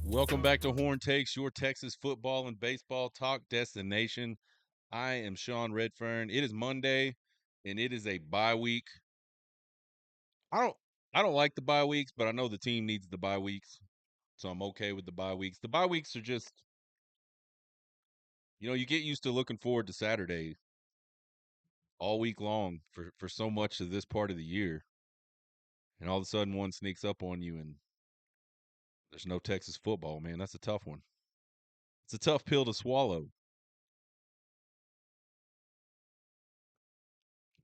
Welcome back to Horn Takes, your Texas football and baseball talk destination. I am Sean Redfern. It is Monday, and it is a bye week. I don't, I don't like the bye weeks, but I know the team needs the bye weeks, so I'm okay with the bye weeks. The bye weeks are just, you get used to looking forward to Saturday all week long for so much of this part of the year, and all of a sudden one sneaks up on you, and there's no Texas football. Man, that's a tough one. It's a tough pill to swallow,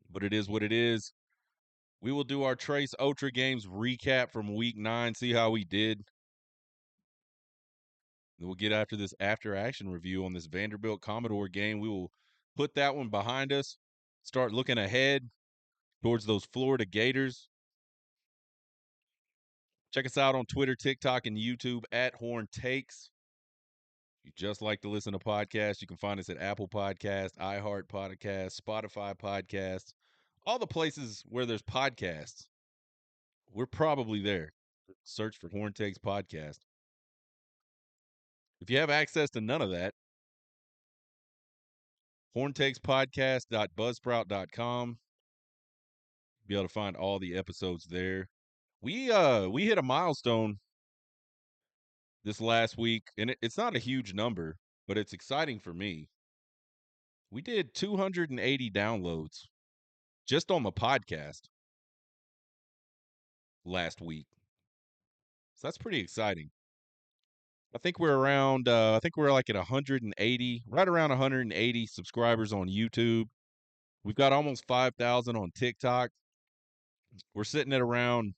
but it is what it is. We will do our Trace Otra games recap from week 9, see how we did. Then we'll get after this after action review on this Vanderbilt Commodore game. We will put that one behind us, start looking ahead towards those Florida Gators. Check us out on Twitter, TikTok, and YouTube at Horn Takes. If you just like to listen to podcasts, you can find us at Apple Podcasts, iHeart Podcasts, Spotify Podcasts, all the places where there's podcasts. We're probably there. Search for Horn Takes Podcast. If you have access to none of that, horntakespodcast.buzzsprout.com. Be able to find all the episodes there. We hit a milestone this last week, and it's not a huge number, but it's exciting for me. We did 280 downloads just on the podcast last week. So that's pretty exciting. I think we're around I think we're like at 180, right around 180 subscribers on YouTube. We've got almost 5,000 on TikTok. We're sitting at around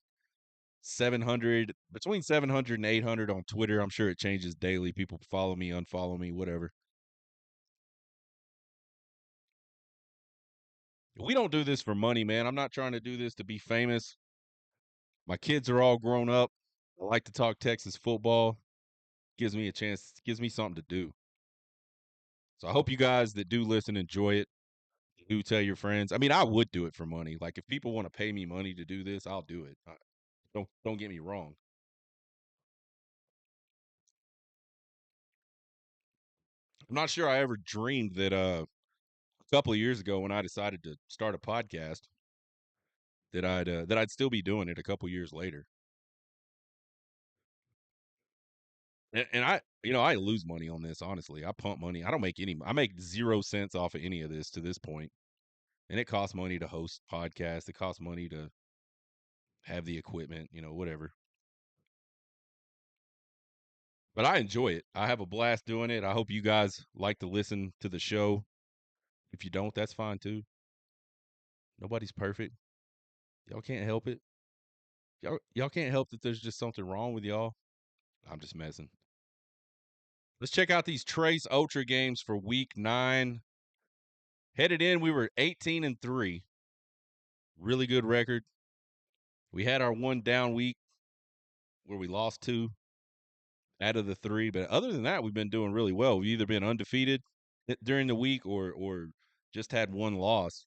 700, between 700 and 800 on Twitter. I'm sure it changes daily. People follow me, unfollow me, whatever. We don't do this for money, man. I'm not trying to do this to be famous. My kids are all grown up. I like to talk Texas football. Gives me a chance, gives me something to do. So I hope you guys that do listen enjoy it. Do tell your friends. I mean, I would do it for money. Like if people want to pay me money to do this, I'll do it. Don't get me wrong. I'm not sure I ever dreamed that a couple of years ago when I decided to start a podcast that I'd still be doing it a couple years later. And I lose money on this. Honestly, I pump money. I don't make any. I make 0 cents off of any of this to this point, and it costs money to host podcasts. It costs money to have the equipment. Whatever. But I enjoy it. I have a blast doing it. I hope you guys like to listen to the show. If you don't, that's fine too. Nobody's perfect. Y'all can't help it. Y'all can't help that there's just something wrong with y'all. I'm just messing. Let's check out these Trace Ultra games for week 9. Headed in, we were 18-3. Really good record. We had our one down week where we lost 2 out of the 3, but other than that, we've been doing really well. We've either been undefeated during the week or just had one loss.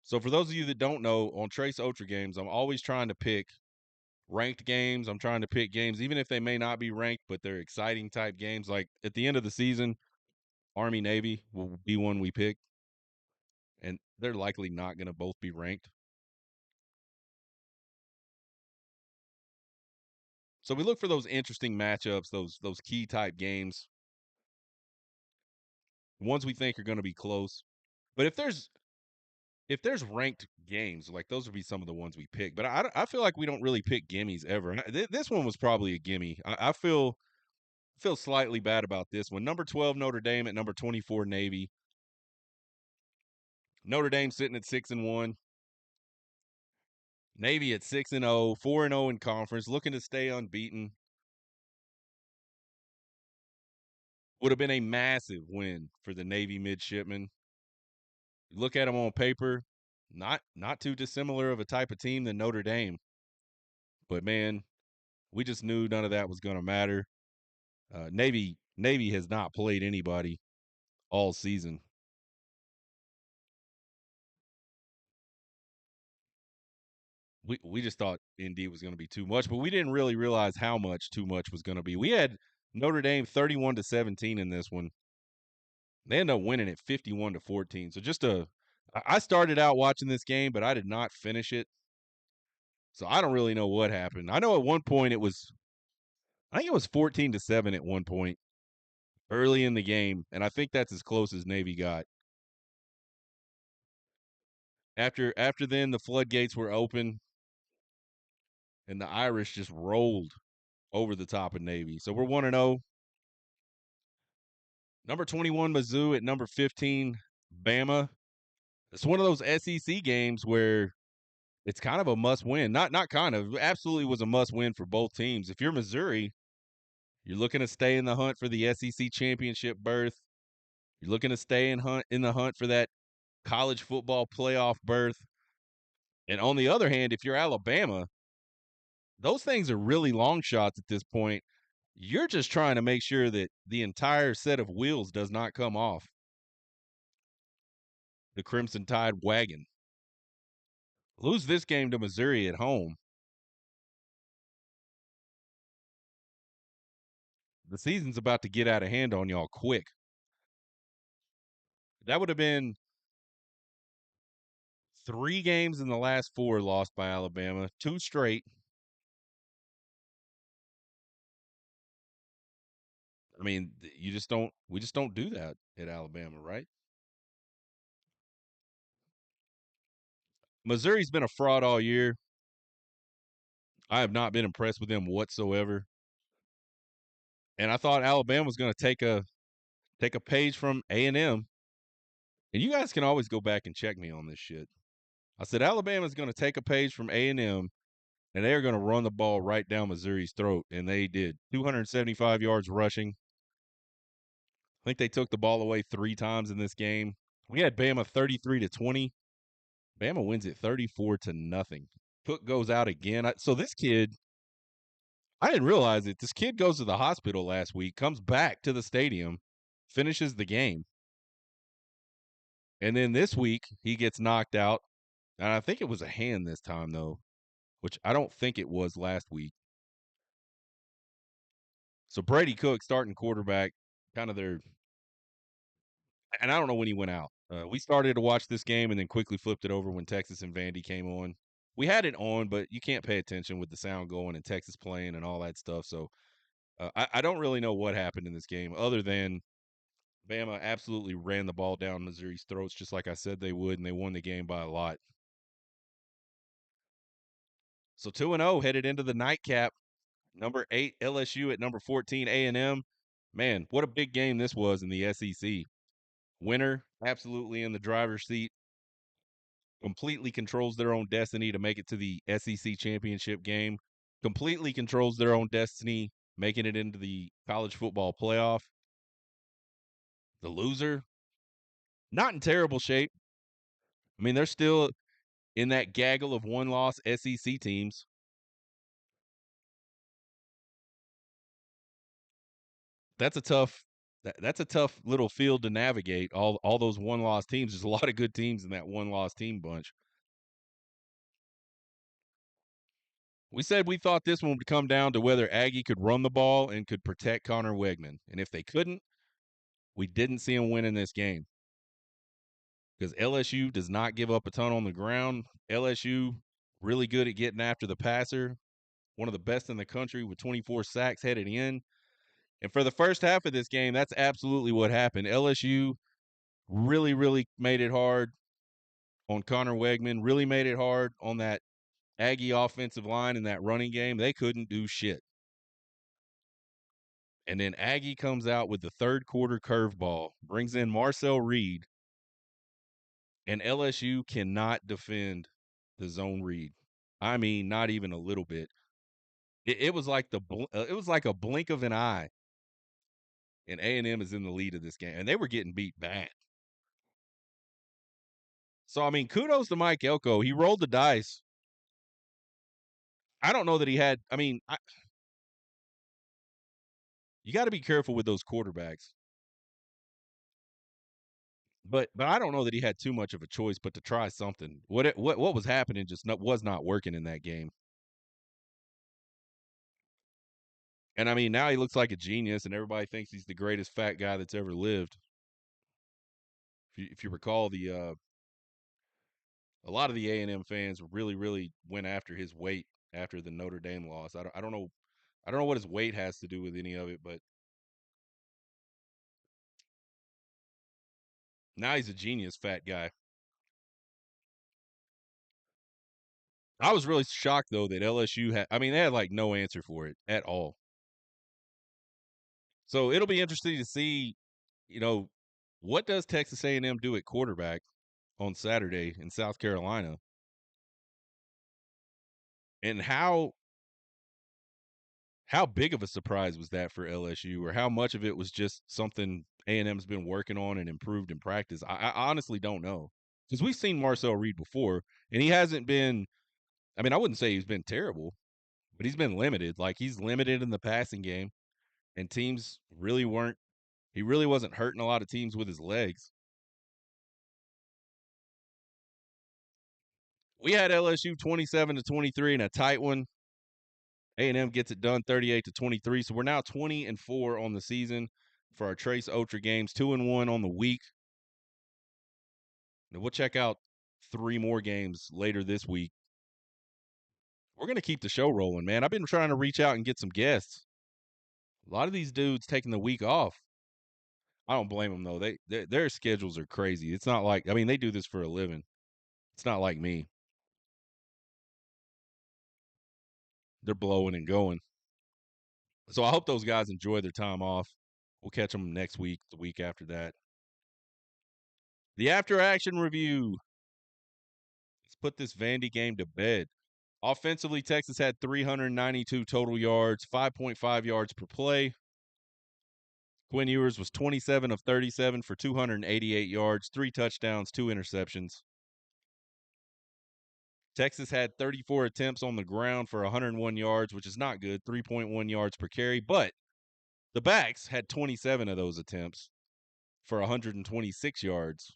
So for those of you that don't know, on Trace Ultra games, I'm always trying to pick ranked games. I'm trying to pick games, even if they may not be ranked, but they're exciting type games. Like at the end of the season, Army Navy will be one we pick, and they're likely not going to both be ranked. So we look for those interesting matchups, those key type games, ones we think are going to be close. But if there's ranked games, like those would be some of the ones we pick. But I feel like we don't really pick gimmies ever. And this one was probably a gimme. I feel slightly bad about this one. Number 12 Notre Dame at number 24 Navy. Notre Dame sitting at 6-1. Navy at 6-0, 4-0 in conference, looking to stay unbeaten. Would have been a massive win for the Navy midshipmen. Look at them on paper, not too dissimilar of a type of team than Notre Dame. But man, we just knew none of that was going to matter. Navy has not played anybody all season. we just thought Indy was going to be too much, but we didn't really realize how much too much was going to be. We had Notre Dame 31-17 in this one. They ended up winning it 51-14. So I started out watching this game, but I did not finish it. So I don't really know what happened. I know at one point I think it was 14-7 at one point early in the game, and I think that's as close as Navy got. After then, the floodgates were open, and the Irish just rolled over the top of Navy. So we're 1-0. Number 21 Mizzou at number 15 Bama. It's one of those SEC games where it's kind of a must win. Not kind of, absolutely was a must win for both teams. If you're Missouri, you're looking to stay in the hunt for the SEC championship berth. You're looking to stay in the hunt for that college football playoff berth. And on the other hand, if you're Alabama, those things are really long shots at this point. You're just trying to make sure that the entire set of wheels does not come off the Crimson Tide wagon. Lose this game to Missouri at home. The season's about to get out of hand on y'all quick. That would have been 3 games in the last 4 lost by Alabama, 2 straight. I mean, we just don't do that at Alabama, right? Missouri's been a fraud all year. I have not been impressed with them whatsoever. And I thought Alabama was going to take a page from A&M. And you guys can always go back and check me on this shit. I said Alabama's going to take a page from A&M, and they're going to run the ball right down Missouri's throat, and they did. 275 yards rushing. I think they took the ball away 3 times in this game. We had Bama 33-20. Bama wins it 34-0. Cook goes out again. So this kid, I didn't realize it. This kid goes to the hospital last week, comes back to the stadium, finishes the game. And then this week, he gets knocked out. And I think it was a hand this time, though, which I don't think it was last week. So Brady Cook, starting quarterback, kind of their – and I don't know when he went out. We started to watch this game and then quickly flipped it over when Texas and Vandy came on. We had it on, but you can't pay attention with the sound going and Texas playing and all that stuff. So I don't really know what happened in this game other than Bama absolutely ran the ball down Missouri's throats just like I said they would, and they won the game by a lot. So 2-0 headed into the nightcap. Number 8 LSU at number 14 A&M. Man, what a big game this was in the SEC. Winner absolutely in the driver's seat. Completely controls their own destiny to make it to the SEC championship game. Completely controls their own destiny making it into the college football playoff. The loser, not in terrible shape. I mean, they're still in that gaggle of one-loss SEC teams. That's a tough little field to navigate. All those one-loss teams. There's a lot of good teams in that one-loss team bunch. We said we thought this one would come down to whether Aggie could run the ball and could protect Connor Wegman. And if they couldn't, we didn't see him win in this game. Because LSU does not give up a ton on the ground. LSU really good at getting after the passer. One of the best in the country with 24 sacks headed in. And for the first half of this game, that's absolutely what happened. LSU really, really made it hard on Connor Wegman, really made it hard on that Aggie offensive line in that running game. They couldn't do shit. And then Aggie comes out with the third quarter curveball, brings in Marcel Reed, and LSU cannot defend the zone read. I mean, not even a little bit. It was like it was like a blink of an eye, and A&M is in the lead of this game, and they were getting beat bad. So I mean, kudos to Mike Elko. He rolled the dice. I don't know that he had. I mean, you got to be careful with those quarterbacks. But I don't know that he had too much of a choice but to try something. What was happening just was not working in that game. And I mean, now he looks like a genius, and everybody thinks he's the greatest fat guy that's ever lived. If you recall, the a lot of the A&M fans really went after his weight after the Notre Dame loss. I don't know what his weight has to do with any of it, but now he's a genius fat guy. I was really shocked though that LSU had. I mean, they had like no answer for it at all. So it'll be interesting to see, you know, what does Texas A&M do at quarterback on Saturday in South Carolina, and how big of a surprise was that for LSU, or how much of it was just something A&M's been working on and improved in practice? I honestly don't know, because we've seen Marcel Reed before, and he hasn't been. I mean, I wouldn't say he's been terrible, but he's been limited. Like, he's limited in the passing game, and teams really weren't. He really wasn't hurting a lot of teams with his legs. We had LSU 27-23 in a tight one. A&M gets it done 38-23. So we're now 20-4 on the season for our Trace Otra games, 2-1 on the week. Now we'll check out 3 more games later this week. We're going to keep the show rolling, man. I've been trying to reach out and get some guests. A lot of these dudes taking the week off. I don't blame them though. Their schedules are crazy. It's not like, I mean, they do this for a living. It's not like me. They're blowing and going. So I hope those guys enjoy their time off. We'll catch them next week, the week after that. The after action review. Let's put this Vandy game to bed. Offensively, Texas had 392 total yards, 5.5 yards per play. Quinn Ewers was 27 of 37 for 288 yards, 3 touchdowns, 2 interceptions. Texas had 34 attempts on the ground for 101 yards, which is not good, 3.1 yards per carry. But the backs had 27 of those attempts for 126 yards,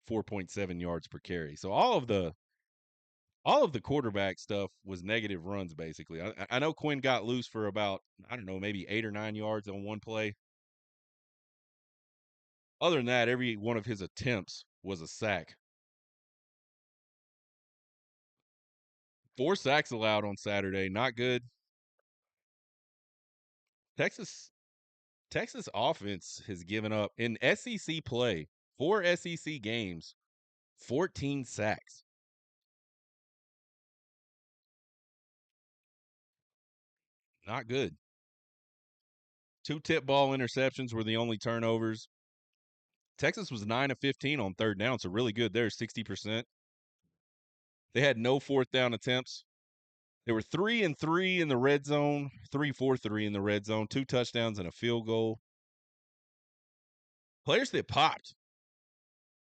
4.7 yards per carry. So all of the quarterback stuff was negative runs, basically. I know Quinn got loose for about, I don't know, maybe 8 or 9 yards on one play. Other than that, every one of his attempts was a sack. 4 sacks allowed on Saturday. Not good. Texas Texas offense has given up in SEC play, 4 SEC games, 14 sacks. Not good. 2 tip ball interceptions were the only turnovers. Texas was 9 of 15 on third down, so really good there, 60%. They had no fourth down attempts. They were 3-3 in the red zone, 3-for-3 in the red zone, 2 touchdowns and a field goal. Players that popped.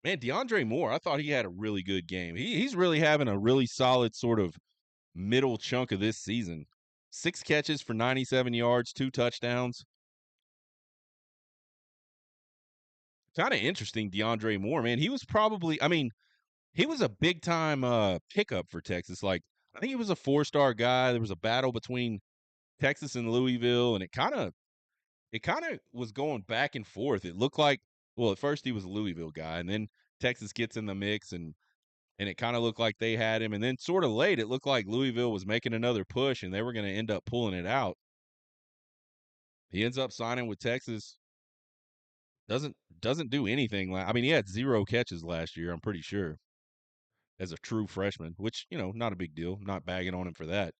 Man, DeAndre Moore, I thought he had a really good game. He's really having a really solid sort of middle chunk of this season. 6 catches for 97 yards, 2 touchdowns. Kind of interesting, DeAndre Moore, man. He was probably, I mean, he was a big time pickup for Texas. Like, I think he was a 4-star guy. There was a battle between Texas and Louisville, and it kind of was going back and forth. It looked like, well, at first he was a Louisville guy, and then Texas gets in the mix, and it kind of looked like they had him. And then sort of late, it looked like Louisville was making another push, and they were going to end up pulling it out. He ends up signing with Texas. Doesn't do anything. I mean, he had 0 catches last year, I'm pretty sure, as a true freshman, which, not a big deal. I'm not bagging on him for that.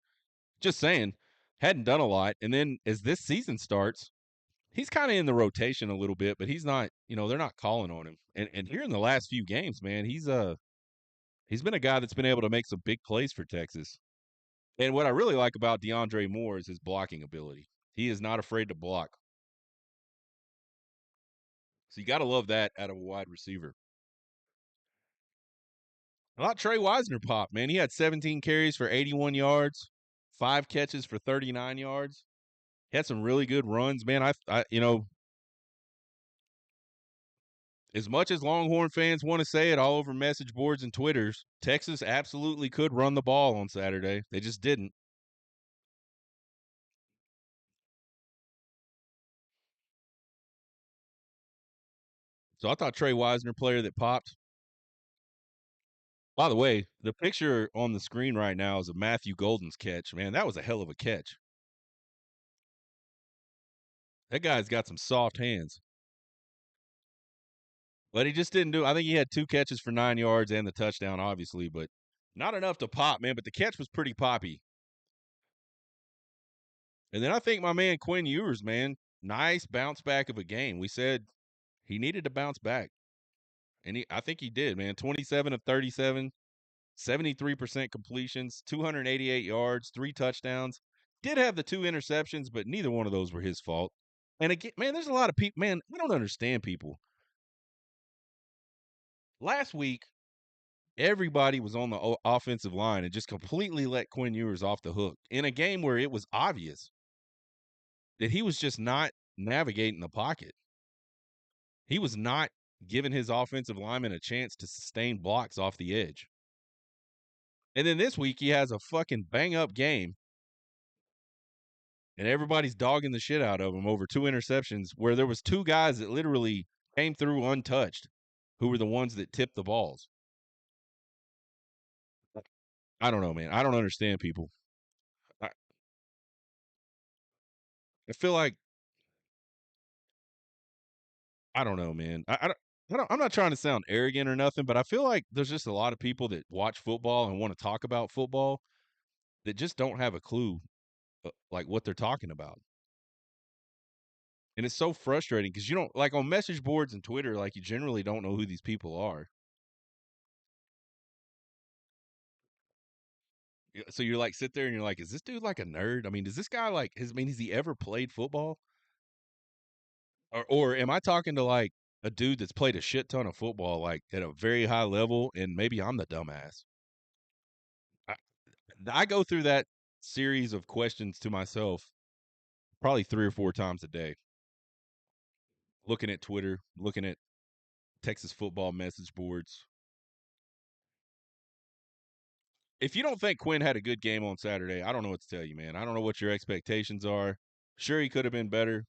Just saying, hadn't done a lot. And then as this season starts, he's kind of in the rotation a little bit, but he's not, they're not calling on him. And here in the last few games, man, he's been a guy that's been able to make some big plays for Texas. And what I really like about DeAndre Moore is his blocking ability. He is not afraid to block. So you got to love that out of a wide receiver. I thought Trey Wisner popped, man. He had 17 carries for 81 yards, 5 catches for 39 yards. He had some really good runs, man. I As much as Longhorn fans want to say it all over message boards and Twitters, Texas absolutely could run the ball on Saturday. They just didn't. So I thought Trey Wisner, player that popped. By the way, the picture on the screen right now is of Matthew Golden's catch. Man, that was a hell of a catch. That guy's got some soft hands. But he just didn't do. I think he had 2 catches for 9 yards and the touchdown, obviously, but not enough to pop, man. But the catch was pretty poppy. And then I think my man Quinn Ewers, man, nice bounce back of a game. We said he needed to bounce back, and I think he did, man. 27 of 37, 73% completions, 288 yards, 3 touchdowns. Did have the 2 interceptions, but neither one of those were his fault. And again, man, there's a lot of people. Man, I don't understand people. Last week, everybody was on the offensive line and just completely let Quinn Ewers off the hook in a game where it was obvious that he was just not navigating the pocket. He was not giving his offensive lineman a chance to sustain blocks off the edge. And then this week he has a fucking bang up game, and everybody's dogging the shit out of him over 2 interceptions where there was 2 guys that literally came through untouched who were the ones that tipped the balls. I don't know, man. I don't understand people. I, I feel like I don't know, man. I'm not trying to sound arrogant or nothing, but I feel like there's just a lot of people that watch football and want to talk about football that just don't have a clue, like what they're talking about. And it's so frustrating because you don't like on message boards and Twitter, like you generally don't know who these people are. So you're like sit there and you're like, is this dude like a nerd? I mean, does this guy like has he ever played football? Or am I talking to like a dude that's played a shit ton of football, like at a very high level, and maybe I'm the dumbass? I, I go through that series of questions to myself probably 3 or 4 times a day, looking at Twitter, looking at Texas football message boards. If you don't think Quinn had a good game on Saturday, I don't know what to tell you, man. I don't know what your expectations are. Sure, he could have been better.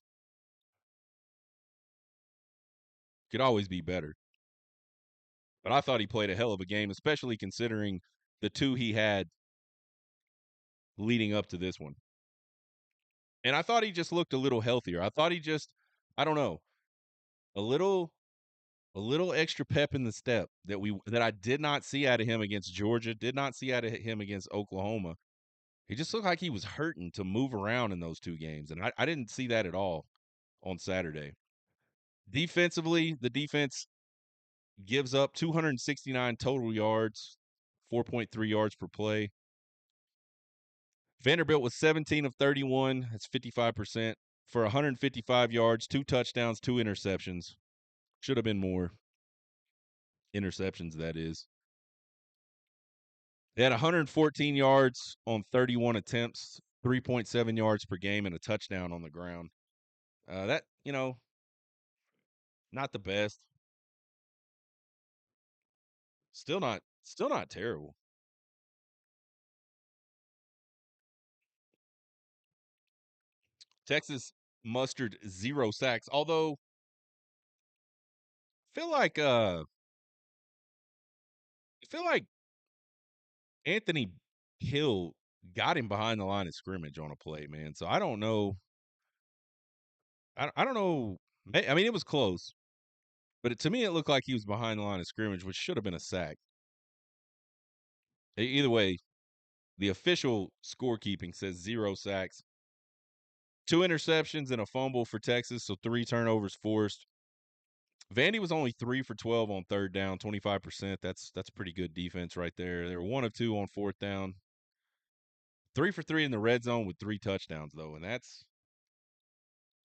Could always be better. But I thought he played a hell of a game, especially considering the 2 he had leading up to this one. And I thought he just looked a little healthier. I thought he just, I don't know, a little extra pep in the step that I did not see out of him against Georgia, did not see out of him against Oklahoma. He just looked like he was hurting to move around in those 2 games, and I didn't see that at all on Saturday. Defensively, the defense gives up 269 total yards, 4.3 yards per play. Vanderbilt was 17 of 31. That's 55% for 155 yards, 2 touchdowns, 2 interceptions. Should have been more interceptions, that is. They had 114 yards on 31 attempts, 3.7 yards per game, and a touchdown on the ground. That, not the best. Still not terrible. Texas mustered 0 sacks, although feel like I feel like Anthony Hill got him behind the line of scrimmage on a play, man. So I don't know. I don't know. I mean, it was close, but to me, it looked like he was behind the line of scrimmage, which should have been a sack. Either way, the official scorekeeping says 0 sacks, 2 interceptions, and a fumble for Texas, so 3 turnovers forced. Vandy was only 3 for 12 on 3rd down, 25%. That's pretty good defense right there. They were 1 of 2 on 4th down. 3 for 3 in the red zone with 3 touchdowns though, and that's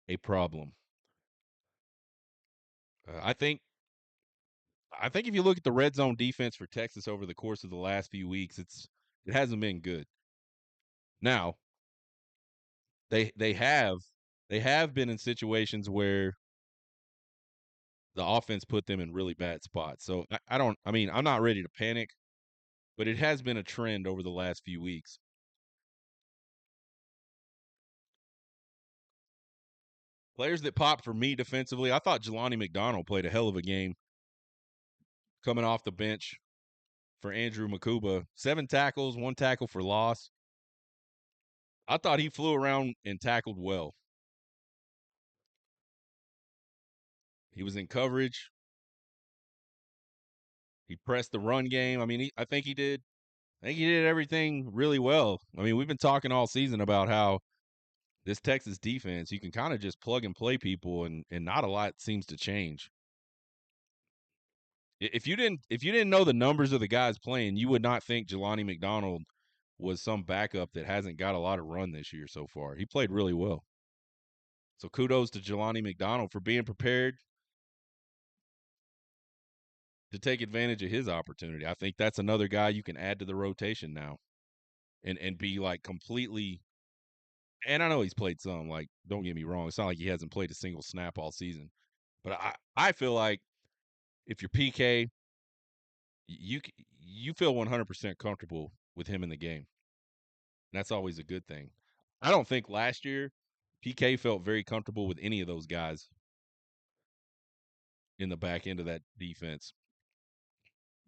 a problem. I think if you look at the red zone defense for Texas over the course of the last few weeks, it hasn't been good. Now, they have been in situations where the offense put them in really bad spots. So I don't. I mean, I'm not ready to panic, but it has been a trend over the last few weeks. Players that popped for me defensively, I thought Jelani McDonald played a hell of a game coming off the bench for Andrew Makuba. 7 tackles, 1 tackle for loss. I thought he flew around and tackled well. He was in coverage. He pressed the run game. I mean, I think he did. I think he did everything really well. I mean, we've been talking all season about how this Texas defense, you can kind of just plug and play people, and not a lot seems to change. If you didn't know the numbers of the guys playing, you would not think Jelani McDonald was some backup that hasn't got a lot of run this year so far. He played really well. So kudos to Jelani McDonald for being prepared to take advantage of his opportunity. I think that's another guy you can add to the rotation now and be like completely. And I know he's played some, like, don't get me wrong. It's not like he hasn't played a single snap all season. But I feel like if you're PK, you you feel 100% comfortable with him in the game. And that's always a good thing. I don't think last year PK felt very comfortable with any of those guys in the back end of that defense.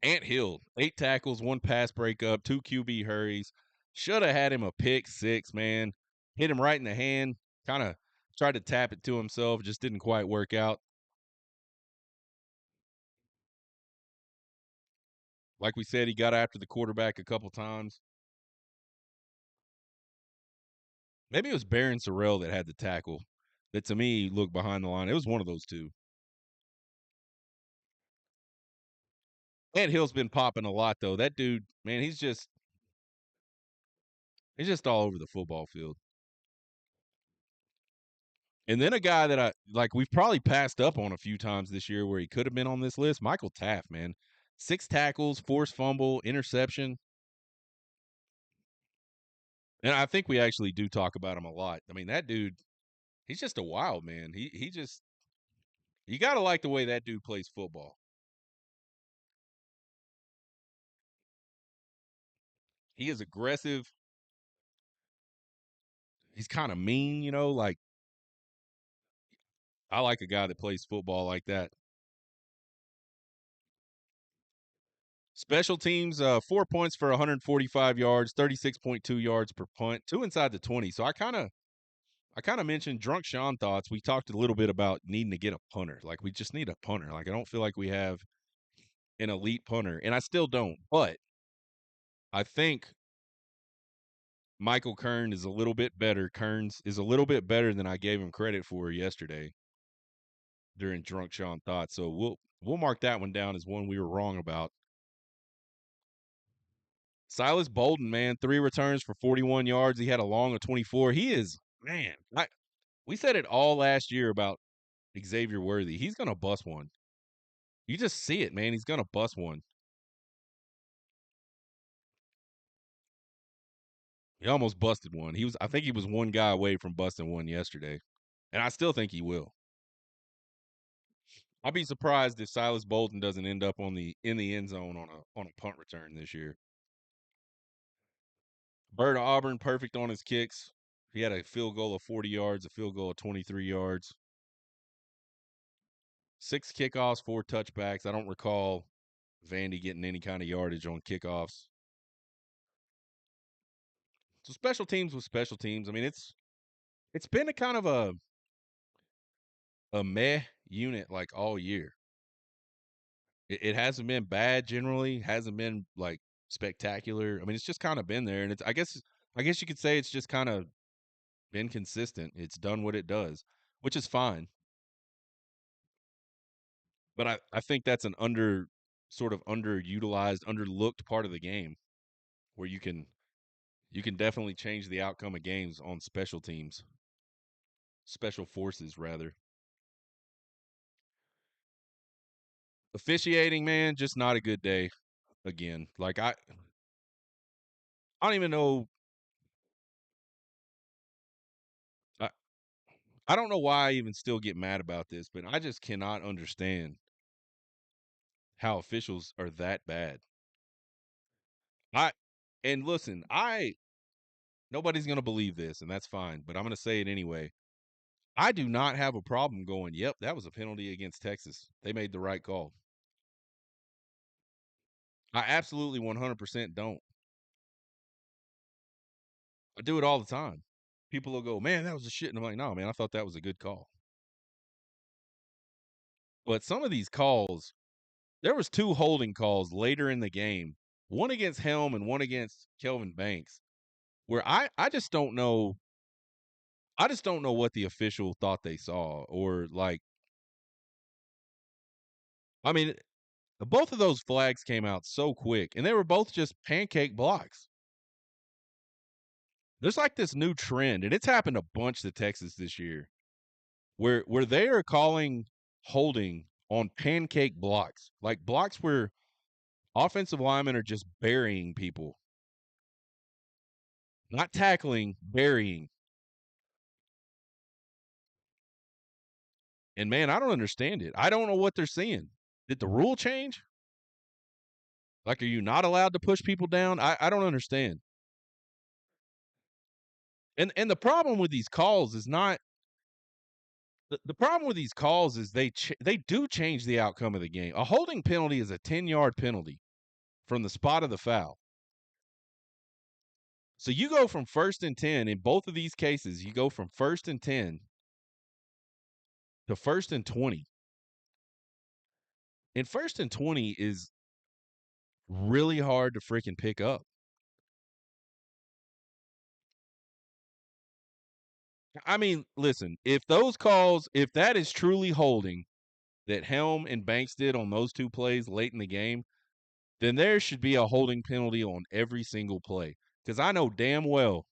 Ant Hill, 8 tackles, 1 pass breakup, 2 QB hurries. Should have had him a pick 6, man. Hit him right in the hand. Kind of tried to tap it to himself, just didn't quite work out. Like we said, he got after the quarterback a couple times. Maybe it was Barron Sorrell that had the tackle that, to me, looked behind the line. It was one of those two. Ant Hill's been popping a lot, though. That dude, man, he's just all over the football field. And then a guy that we've probably passed up on a few times this year where he could have been on this list, Michael Taft, man. 6 tackles, forced fumble, interception. And I think we actually do talk about him a lot. I mean, that dude, he's just a wild man. He just you got to like the way that dude plays football. He is aggressive. He's kind of mean, like I like a guy that plays football like that. Special teams, 4 points for 145 yards, 36.2 yards per punt, 2 inside the 20. So I kind of mentioned drunk Sean thoughts. We talked a little bit about needing to get a punter. Like, we just need a punter. Like, I don't feel like we have an elite punter, and I still don't. But I think Michael Kearns is a little bit better. Kearns is a little bit better than I gave him credit for yesterday during drunk Sean thoughts. So we'll mark that one down as one we were wrong about. Silas Bolden, man, 3 returns for 41 yards. He had a long of 24. He is, man. We said it all last year about Xavier Worthy. He's gonna bust one. You just see it, man. He's gonna bust one. He almost busted one. I think he was one guy away from busting one yesterday. And I still think he will. I'd be surprised if Silas Bolden doesn't end up in the end zone on a punt return this year. Bird of Auburn, perfect on his kicks. He had a field goal of 40 yards, a field goal of 23 yards. 6 kickoffs, 4 touchbacks. I don't recall Vandy getting any kind of yardage on kickoffs. So special teams with special teams. I mean, it's been a kind of a meh unit like all year. It hasn't been bad generally, hasn't been like spectacular. I mean, it's just kind of been there, and I guess you could say it's just kind of been consistent. It's done what it does, which is fine. But I think that's an sort of underutilized, underlooked part of the game where you can definitely change the outcome of games on special teams, special forces rather. Officiating, man, just not a good day again. Like I don't even know. I, I don't know why I even still get mad about this, but I just cannot understand how officials are that bad. I and listen, nobody's going to believe this, and that's fine, but I'm going to say it anyway. I do not have a problem going, yep, that was a penalty against Texas. They made the right call. I absolutely 100% don't. I do it all the time. People will go, man, that was a shit. And I'm like, no, man, I thought that was a good call. But some of these calls, there was 2 holding calls later in the game, one against Helm and one against Kelvin Banks, where I just don't know. I just don't know what the official thought they saw, or like, I mean, both of those flags came out so quick, and they were both just pancake blocks. There's like this new trend, and it's happened a bunch to Texas this year, where they are calling holding on pancake blocks, like blocks where offensive linemen are just burying people, not tackling, burying. And man, I don't understand it. I don't know what they're seeing. Did the rule change? Like, are you not allowed to push people down? I don't understand. And the problem with these calls is not the problem with these calls is they do change the outcome of the game. A holding penalty is a 10-yard penalty from the spot of the foul. So you go from 1st and 10 in both of these cases. You go from 1st and 10 to 1st and 20. And 1st and 20 is really hard to freaking pick up. I mean, listen, if that is truly holding that Helm and Banks did on those 2 plays late in the game, then there should be a holding penalty on every single play. Because I know damn well,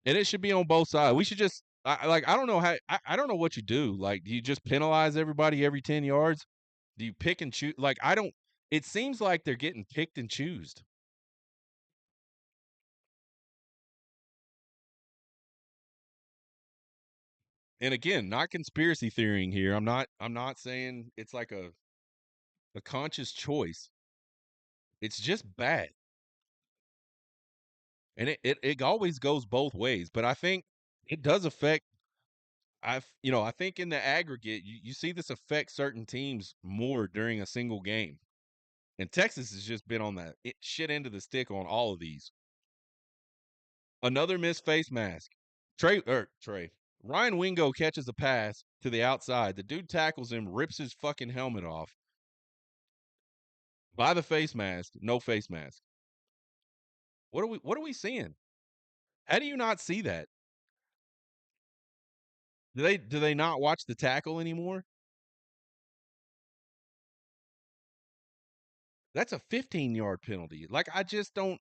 and it should be on both sides. We should just, I don't know I don't know what you do. Like, do you just penalize everybody every 10 yards? Do you pick and choose? Like, it seems like they're getting picked and choosed. And again, not conspiracy theorying here. I'm not saying it's like a conscious choice. It's just bad. And it always goes both ways. But I think it does affect I think in the aggregate, you see this affect certain teams more during a single game. And Texas has just been on that shit end of the stick on all of these. Another missed face mask. Trey. Ryan Wingo catches a pass to the outside. The dude tackles him, rips his fucking helmet off. By the face mask, no face mask. What are we seeing? How do you not see that? Do they not watch the tackle anymore? That's a 15-yard penalty. Like, I just don't.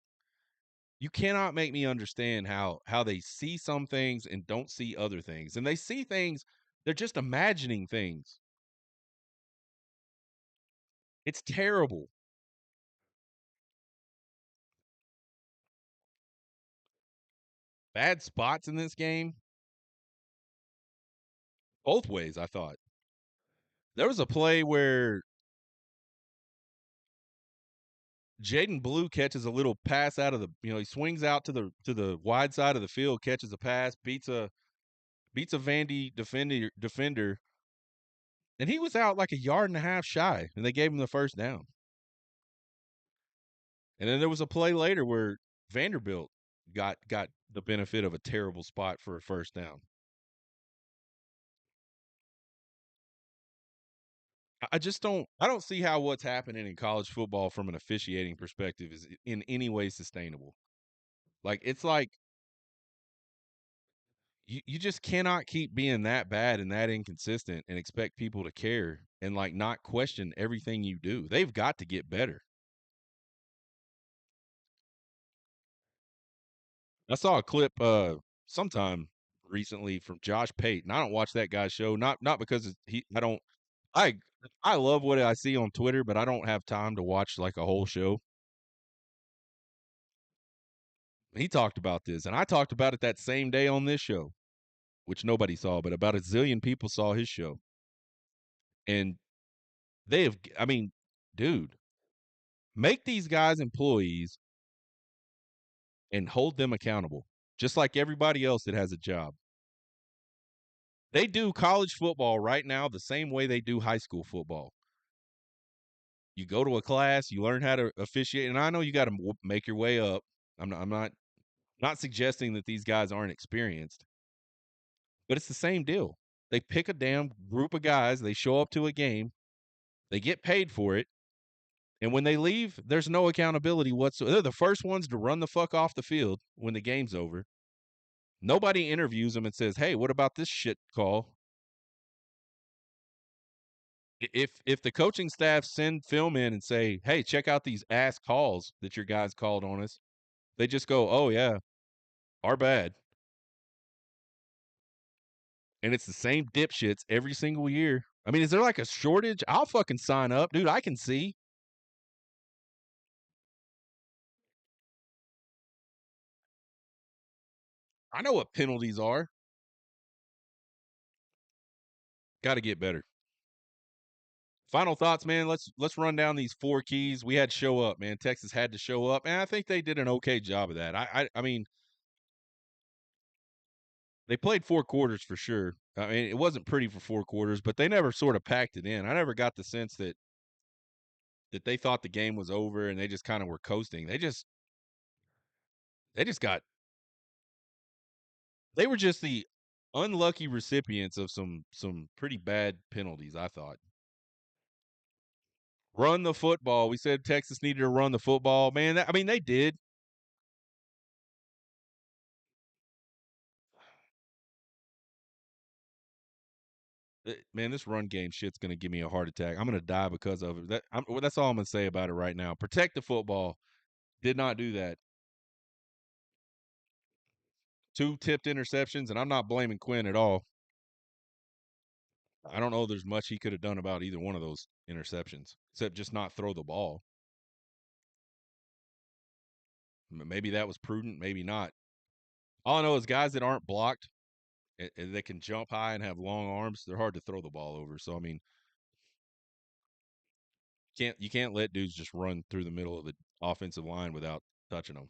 You cannot make me understand how they see some things and don't see other things. And they see things, they're just imagining things. It's terrible. Bad spots in this game, both ways, I thought. There was a play where Jaden Blue catches a little pass out of he swings out to the wide side of the field, catches a pass, beats a Vandy defender, and he was out like a yard and a half shy, and they gave him the first down. And then there was a play later where Vanderbilt got the benefit of a terrible spot for a first down. I don't see how what's happening in college football from an officiating perspective is in any way sustainable. Like, it's like you just cannot keep being that bad and that inconsistent and expect people to care and like not question everything you do. They've got to get better. I saw a clip sometime recently from Josh Payton. I don't watch that guy's show, not because I I love what I see on Twitter, but I don't have time to watch like a whole show. He talked about this, and I talked about it that same day on this show. which nobody saw, but about a zillion people saw his show. And they have, I mean, dude, make these guys employees and hold them accountable, just like everybody else that has a job. They do college football right now the same way they do high school football. You go to a class, you learn how to officiate, and I know you got to make your way up. I'm not suggesting that these guys aren't experienced, but it's the same deal. They pick a damn group of guys, they show up to a game, they get paid for it, and when they leave, there's no accountability whatsoever. They're the first ones to run the fuck off the field when the game's over. Nobody interviews them and says, "Hey, what about this shit call?" If the coaching staff send film in and say, "Hey, check out these ass calls that your guys called on us," they just go, "Oh yeah, our bad." And it's the same dipshits every single year. I mean, is there like a shortage? I'll fucking sign up, dude. I can see. I know what penalties are. Got to get better. Final thoughts, man. Let's run down these four keys. We had show up, man. Texas had to show up, and I think they did an okay job of that. I mean, they played 4 quarters for sure. I mean, it wasn't pretty for 4 quarters, but they never sort of packed it in. I never got the sense that they thought the game was over and they just kind of were coasting. They just got they were just the unlucky recipients of some pretty bad penalties, I thought. Run the football. We said Texas needed to run the football. Man, I mean they did. Man, this run game shit's gonna give me a heart attack. I'm gonna die because of it. That's all I'm gonna say about it right now. Protect the football. Did not do that. 2 tipped interceptions, and I'm not blaming Quinn at all. I don't know there's much he could have done about either one of those interceptions, except just not throw the ball. Maybe that was prudent, maybe not. All I know is guys that aren't blocked, and they can jump high and have long arms, they're hard to throw the ball over. So I mean, you can't let dudes just run through the middle of the offensive line without touching them.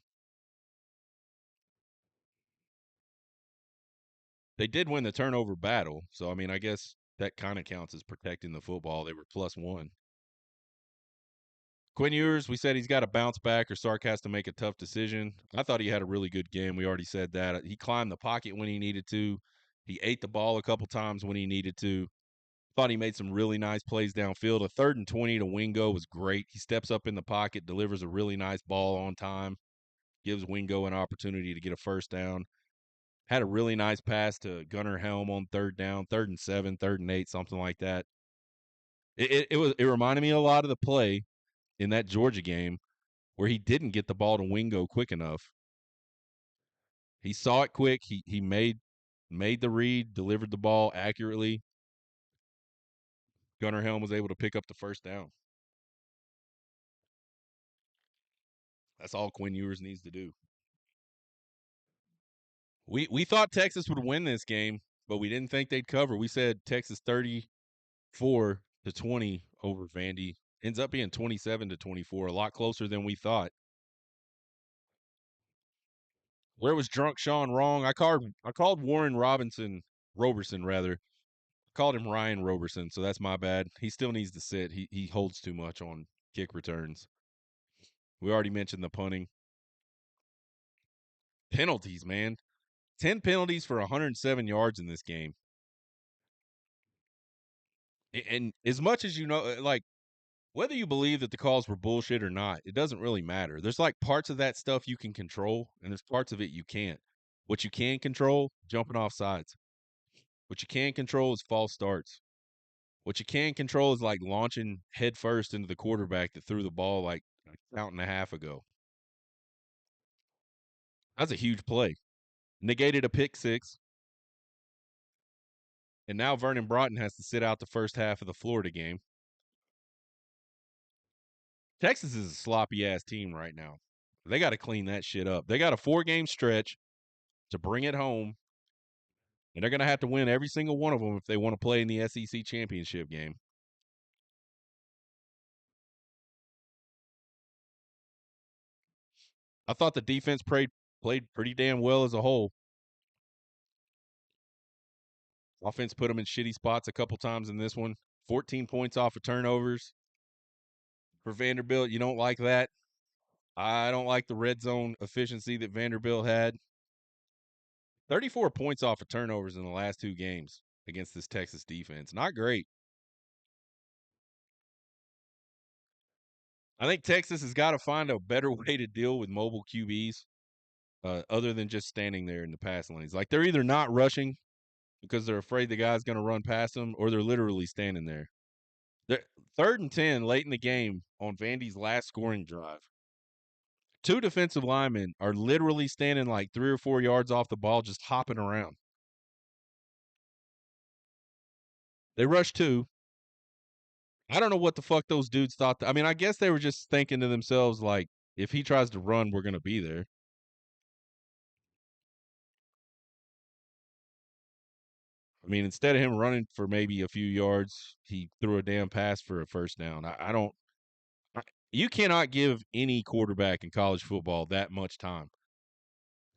They did win the turnover battle, so I mean, I guess that kind of counts as protecting the football. They were +1. Quinn Ewers, we said he's got to bounce back or Sark has to make a tough decision. I thought he had a really good game. We already said that. He climbed the pocket when he needed to. He ate the ball a couple times when he needed to. Thought he made some really nice plays downfield. A 3rd and 20 to Wingo was great. He steps up in the pocket, delivers a really nice ball on time, gives Wingo an opportunity to get a first down. Had a really nice pass to Gunnar Helm on 3rd down, 3rd and 7, 3rd and 8, something like that. It reminded me a lot of the play in that Georgia game where he didn't get the ball to Wingo quick enough. He saw it quick. He made the read, delivered the ball accurately. Gunnar Helm was able to pick up the first down. That's all Quinn Ewers needs to do. We thought Texas would win this game, but we didn't think they'd cover. We said Texas 34-20 over Vandy. Ends up being 27-24, a lot closer than we thought. Where was Drunk Sean wrong? I called Warren Roberson rather. Called him Ryan Roberson, so that's my bad. He still needs to sit. He holds too much on kick returns. We already mentioned the punting. Penalties, man. 10 penalties for 107 yards in this game. And as much as you know, like, whether you believe that the calls were bullshit or not, it doesn't really matter. There's like parts of that stuff you can control, and there's parts of it you can't. What you can control, jumping off sides. What you can control is false starts. What you can control is like launching head first into the quarterback that threw the ball like a count and a half ago. That's a huge play. Negated a pick six, and now Vernon Broughton has to sit out the first half of the Florida game. Texas is a sloppy ass team right now. They got to clean that shit up. They got a 4-game stretch to bring it home, And they're going to have to win every single one of them if they want to play in the SEC championship game. I thought the defense played pretty damn well as a whole. Offense put them in shitty spots a couple times in this one. 14 points off of turnovers. For Vanderbilt, you don't like that. I don't like the red zone efficiency that Vanderbilt had. 34 points off of turnovers in the last two games against this Texas defense. Not great. I think Texas has got to find a better way to deal with mobile QBs other than just standing there in the passing lanes. Like they're either not rushing because they're afraid the guy's going to run past them, or they're literally standing there. They're, 3rd and 10 late in the game on Vandy's last scoring drive. Two defensive linemen are literally standing like 3 or 4 yards off the ball, just hopping around. They rushed two. I don't know what the fuck those dudes thought. I mean, I guess they were just thinking to themselves, like, if he tries to run, we're going to be there. I mean, instead of him running for maybe a few yards, he threw a damn pass for a first down. I don't. You cannot give any quarterback in college football that much time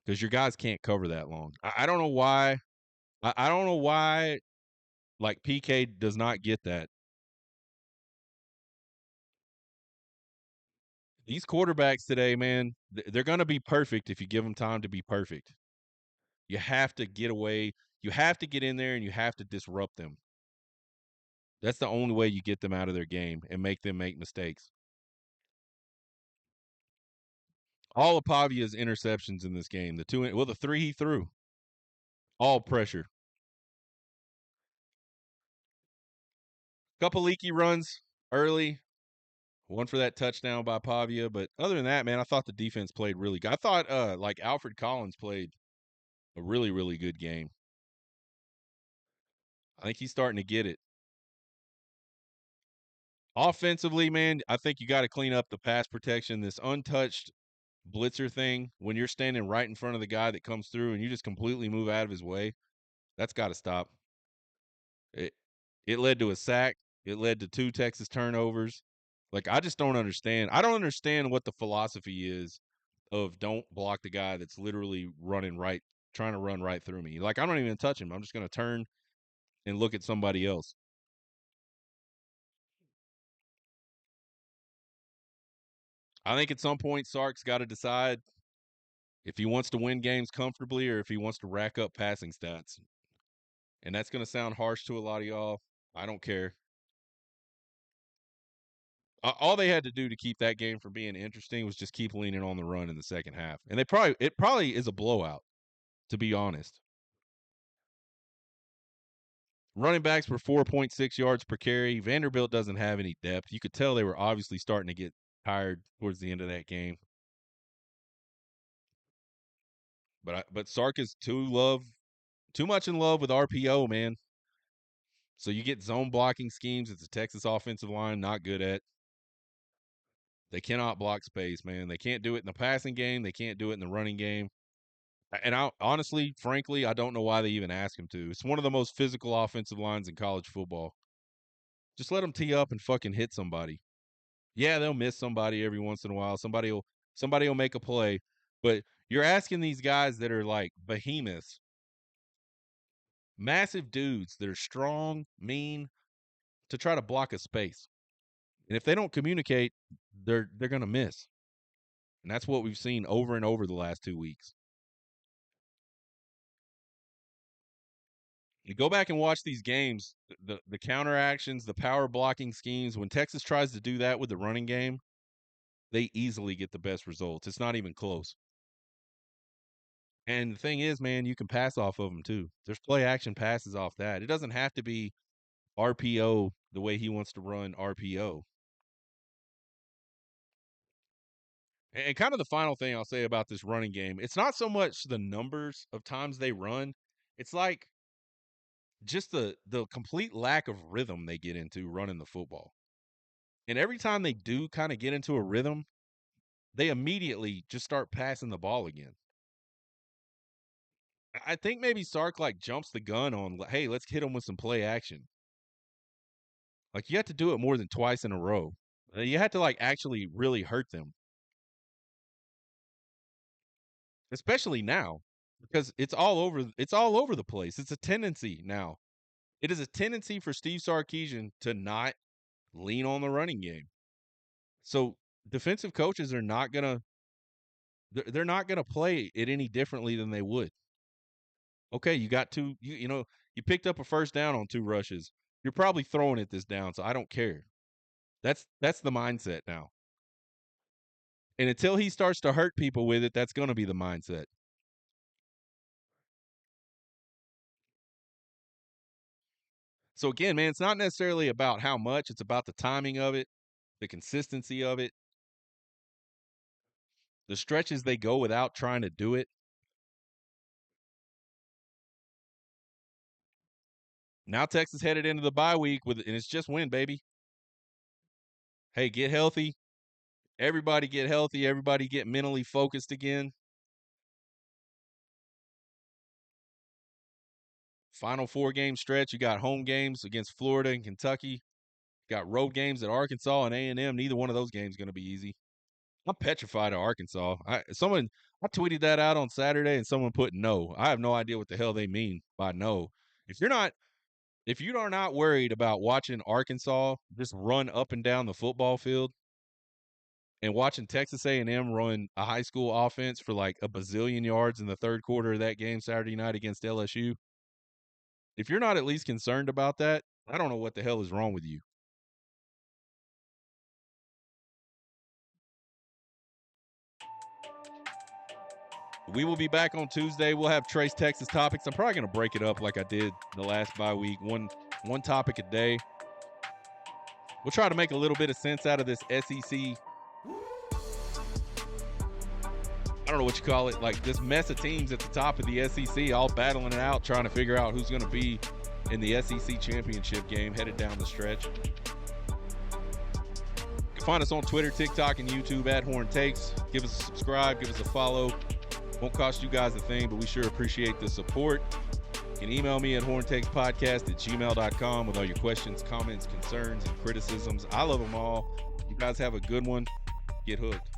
because your guys can't cover that long. I don't know why. I don't know why. Like PK does not get that. These quarterbacks today, man, they're going to be perfect if you give them time to be perfect. You have to get away. You have to get in there and you have to disrupt them. That's the only way you get them out of their game and make them make mistakes. All of Pavia's interceptions in this game, the 3 he threw, all pressure. Couple leaky runs early, one for that touchdown by Pavia, but other than that, man, I thought the defense played really good. I thought like Alfred Collins played a really, really good game. I think he's starting to get it. Offensively, man, I think you got to clean up the pass protection. This untouched blitzer thing, when you're standing right in front of the guy that comes through and you just completely move out of his way, that's got to stop. It it led to a sack. It led to 2 Texas turnovers. Like I just don't understand. I don't understand what the philosophy is of don't block the guy that's literally running right, trying to run right through me. Like I'm not even touch him. I'm just going to turn and look at somebody else. I think at some point Sark's got to decide if he wants to win games comfortably or if he wants to rack up passing stats. And that's going to sound harsh to a lot of y'all. I don't care. All they had to do to keep that game from being interesting was just keep leaning on the run in the second half. And it probably is a blowout, to be honest. Running backs were 4.6 yards per carry. Vanderbilt doesn't have any depth. You could tell they were obviously starting to get tired towards the end of that game. But Sark is too much in love with RPO, man. So you get zone blocking schemes that the Texas offensive line not good at. They cannot block space, man. They can't do it in the passing game. They can't do it in the running game. And honestly, frankly, I don't know why they even ask him to. It's one of the most physical offensive lines in college football. Just let them tee up and fucking hit somebody. Yeah, they'll miss somebody every once in a while. Somebody will make a play, but you're asking these guys that are like behemoths, massive dudes that are strong, mean, to try to block a space. And if they don't communicate, they're going to miss. And that's what we've seen over and over the last 2 weeks. You go back and watch these games, the counter actions, the power blocking schemes. When Texas tries to do that with the running game, they easily get the best results. It's not even close. And the thing is, man, you can pass off of them too. There's play action passes off that. It doesn't have to be RPO the way he wants to run RPO. And kind of the final thing I'll say about this running game, it's not so much the numbers of times they run. It's like just the complete lack of rhythm they get into running the football. And every time they do kind of get into a rhythm, they immediately just start passing the ball again. I think maybe Sark like jumps the gun on, hey, let's hit them with some play action. Like you have to do it more than twice in a row. You have to like actually really hurt them, especially now because it's all over. It's all over the place. It's a tendency now. It is a tendency for Steve Sarkisian to not lean on the running game. So defensive coaches are not gonna. They're not gonna play it any differently than they would. Okay, you got two. You picked up a first down on 2 rushes. You're probably throwing it this down, so I don't care. That's the mindset now. And until he starts to hurt people with it, that's going to be the mindset. So again, man, it's not necessarily about how much, it's about the timing of it, the consistency of it, the stretches they go without trying to do it. Now Texas headed into the bye week and it's just win, baby. Hey, get healthy. Everybody get healthy. Everybody get mentally focused again. Final 4-game stretch. You got home games against Florida and Kentucky. You got road games at Arkansas and A&M. Neither one of those games is going to be easy. I'm petrified of Arkansas. I tweeted that out on Saturday and someone put no. I have no idea what the hell they mean by no. If you are not worried about watching Arkansas just run up and down the football field and watching Texas A&M run a high school offense for like a bazillion yards in the third quarter of that game Saturday night against LSU, if you're not at least concerned about that, I don't know what the hell is wrong with you. We will be back on Tuesday. We'll have Trace Texas topics. I'm probably going to break it up like I did the last bye week, one topic a day. We'll try to make a little bit of sense out of this SEC. I don't know what you call it, like this mess of teams at the top of the SEC all battling it out, trying to figure out who's going to be in the SEC championship game headed down the stretch. You can find us on Twitter, TikTok, and YouTube at Horn Takes. Give us a subscribe, give us a follow. Won't cost you guys a thing, but we sure appreciate the support. You can email me at horntakespodcast@gmail.com with all your questions, comments, concerns, and criticisms. I love them all. You guys have a good one. Get hooked.